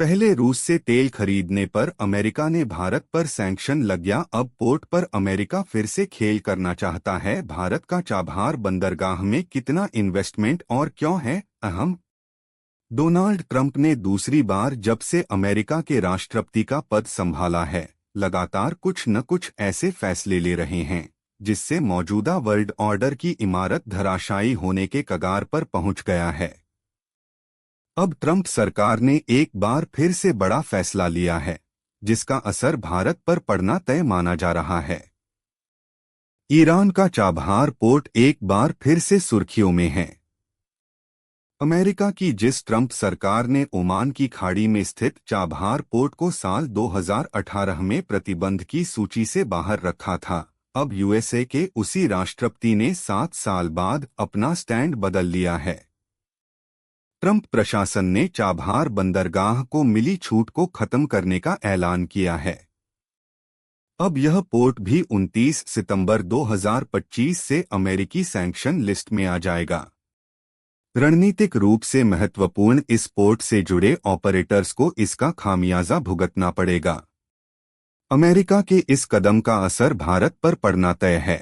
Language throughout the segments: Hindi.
पहले रूस से तेल खरीदने पर अमेरिका ने भारत पर सैंक्शन लग गया। अब पोर्ट पर अमेरिका फिर से खेल करना चाहता है। भारत का चाबहार बंदरगाह में कितना इन्वेस्टमेंट और क्यों है अहम? डोनाल्ड ट्रंप ने दूसरी बार जब से अमेरिका के राष्ट्रपति का पद संभाला है, लगातार कुछ न कुछ ऐसे फैसले ले रहे हैं जिससे मौजूदा वर्ल्ड ऑर्डर की इमारत धराशायी होने के कगार पर पहुंच गया है। अब ट्रंप सरकार ने एक बार फिर से बड़ा फैसला लिया है जिसका असर भारत पर पड़ना तय माना जा रहा है। ईरान का चाबहार पोर्ट एक बार फिर से सुर्खियों में है। अमेरिका की जिस ट्रंप सरकार ने ओमान की खाड़ी में स्थित चाबहार पोर्ट को साल 2018 में प्रतिबंध की सूची से बाहर रखा था, अब यूएसए के उसी राष्ट्रपति ने 7 साल बाद अपना स्टैंड बदल लिया है। ट्रंप प्रशासन ने चाबहार बंदरगाह को मिली छूट को खत्म करने का ऐलान किया है। अब यह पोर्ट भी 29 सितंबर 2025 से अमेरिकी सैंक्शन लिस्ट में आ जाएगा। रणनीतिक रूप से महत्वपूर्ण इस पोर्ट से जुड़े ऑपरेटर्स को इसका खामियाजा भुगतना पड़ेगा। अमेरिका के इस कदम का असर भारत पर पड़ना तय है।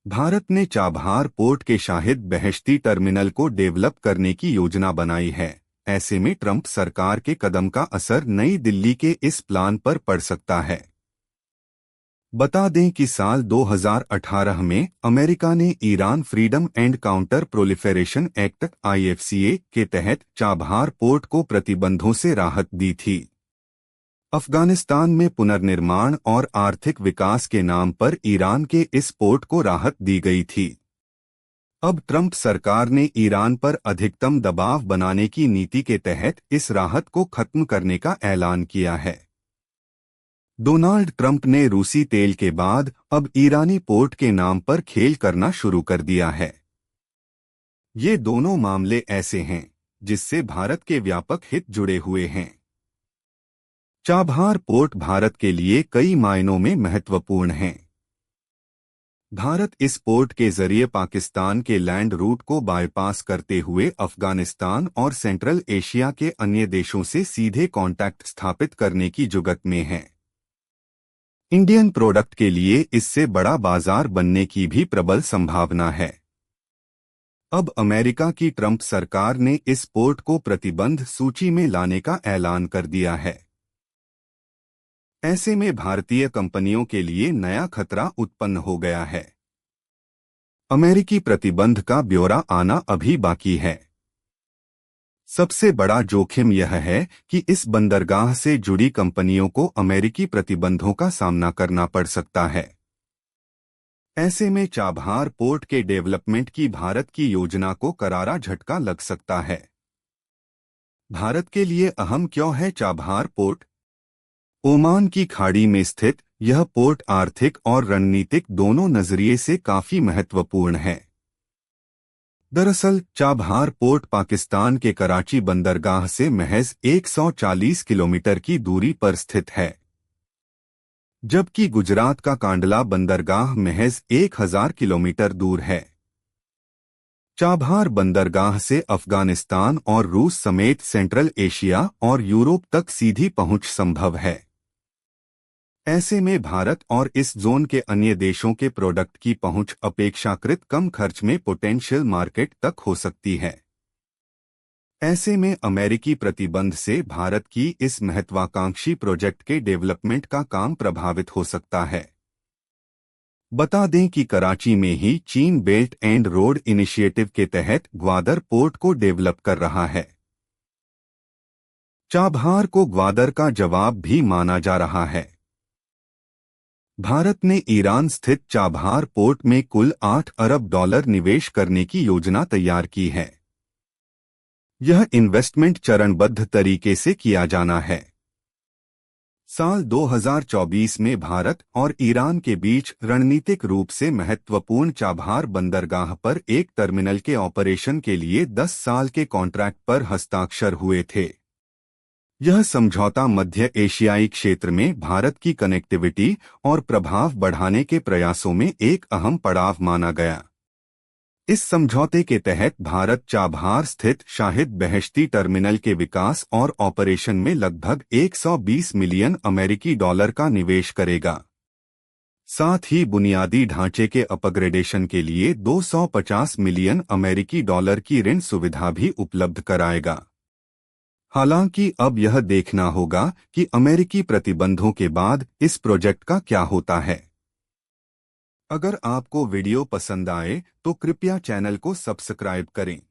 भारत ने चाबहार पोर्ट के शाहिद बहश्ती टर्मिनल को डेवलप करने की योजना बनाई है। ऐसे में ट्रंप सरकार के कदम का असर नई दिल्ली के इस प्लान पर पड़ सकता है। बता दें कि साल 2018 में अमेरिका ने Iran freedom and counter proliferation act (IFCA) के तहत चाबहार पोर्ट को प्रतिबंधों से राहत दी थी। अफगानिस्तान में पुनर्निर्माण और आर्थिक विकास के नाम पर ईरान के इस पोर्ट को राहत दी गई थी। अब ट्रंप सरकार ने ईरान पर अधिकतम दबाव बनाने की नीति के तहत इस राहत को खत्म करने का ऐलान किया है। डोनाल्ड ट्रंप ने रूसी तेल के बाद अब ईरानी पोर्ट के नाम पर खेल करना शुरू कर दिया है। ये दोनों मामले ऐसे हैं जिससे भारत के व्यापक हित जुड़े हुए हैं। चाबहार पोर्ट भारत के लिए कई मायनों में महत्वपूर्ण है। भारत इस पोर्ट के जरिए पाकिस्तान के लैंड रूट को बाईपास करते हुए अफगानिस्तान और सेंट्रल एशिया के अन्य देशों से सीधे कांटेक्ट स्थापित करने की जुगत में है। इंडियन प्रोडक्ट के लिए इससे बड़ा बाजार बनने की भी प्रबल संभावना है। अब अमेरिका की ट्रंप सरकार ने इस पोर्ट को प्रतिबंध सूची में लाने का ऐलान कर दिया है। ऐसे में भारतीय कंपनियों के लिए नया खतरा उत्पन्न हो गया है। अमेरिकी प्रतिबंध का ब्यौरा आना अभी बाकी है। सबसे बड़ा जोखिम यह है कि इस बंदरगाह से जुड़ी कंपनियों को अमेरिकी प्रतिबंधों का सामना करना पड़ सकता है। ऐसे में चाबहार पोर्ट के डेवलपमेंट की भारत की योजना को करारा झटका लग सकता है। भारत के लिए अहम क्यों है चाबहार पोर्ट? ओमान की खाड़ी में स्थित यह पोर्ट आर्थिक और रणनीतिक दोनों नजरिए से काफी महत्वपूर्ण है। दरअसल चाबहार पोर्ट पाकिस्तान के कराची बंदरगाह से महज 140 किलोमीटर की दूरी पर स्थित है, जबकि गुजरात का कांडला बंदरगाह महज 1000 किलोमीटर दूर है। चाबहार बंदरगाह से अफगानिस्तान और रूस समेत सेंट्रल एशिया और यूरोप तक सीधी पहुंच संभव है। ऐसे में भारत और इस जोन के अन्य देशों के प्रोडक्ट की पहुंच अपेक्षाकृत कम खर्च में पोटेंशियल मार्केट तक हो सकती है। ऐसे में अमेरिकी प्रतिबंध से भारत की इस महत्वाकांक्षी प्रोजेक्ट के डेवलपमेंट का काम प्रभावित हो सकता है। बता दें कि कराची में ही चीन बेल्ट एंड रोड इनिशिएटिव के तहत ग्वादर पोर्ट को डेवलप कर रहा है। चाबहार को ग्वादर का जवाब भी माना जा रहा है। भारत ने ईरान स्थित चाबहार पोर्ट में कुल $8 अरब निवेश करने की योजना तैयार की है। यह इन्वेस्टमेंट चरणबद्ध तरीके से किया जाना है। साल 2024 में भारत और ईरान के बीच रणनीतिक रूप से महत्वपूर्ण चाबहार बंदरगाह पर एक टर्मिनल के ऑपरेशन के लिए 10 साल के कॉन्ट्रैक्ट पर हस्ताक्षर हुए थे। यह समझौता मध्य एशियाई क्षेत्र में भारत की कनेक्टिविटी और प्रभाव बढ़ाने के प्रयासों में एक अहम पड़ाव माना गया। इस समझौते के तहत भारत चाबहार स्थित शाहिद बेहेश्ती टर्मिनल के विकास और ऑपरेशन में लगभग 120 मिलियन अमेरिकी डॉलर का निवेश करेगा। साथ ही बुनियादी ढांचे के अपग्रेडेशन के लिए 250 मिलियन अमेरिकी डॉलर की ऋण सुविधा भी उपलब्ध कराएगा। हालांकि अब यह देखना होगा कि अमेरिकी प्रतिबंधों के बाद इस प्रोजेक्ट का क्या होता है। अगर आपको वीडियो पसंद आए तो कृपया चैनल को सब्सक्राइब करें।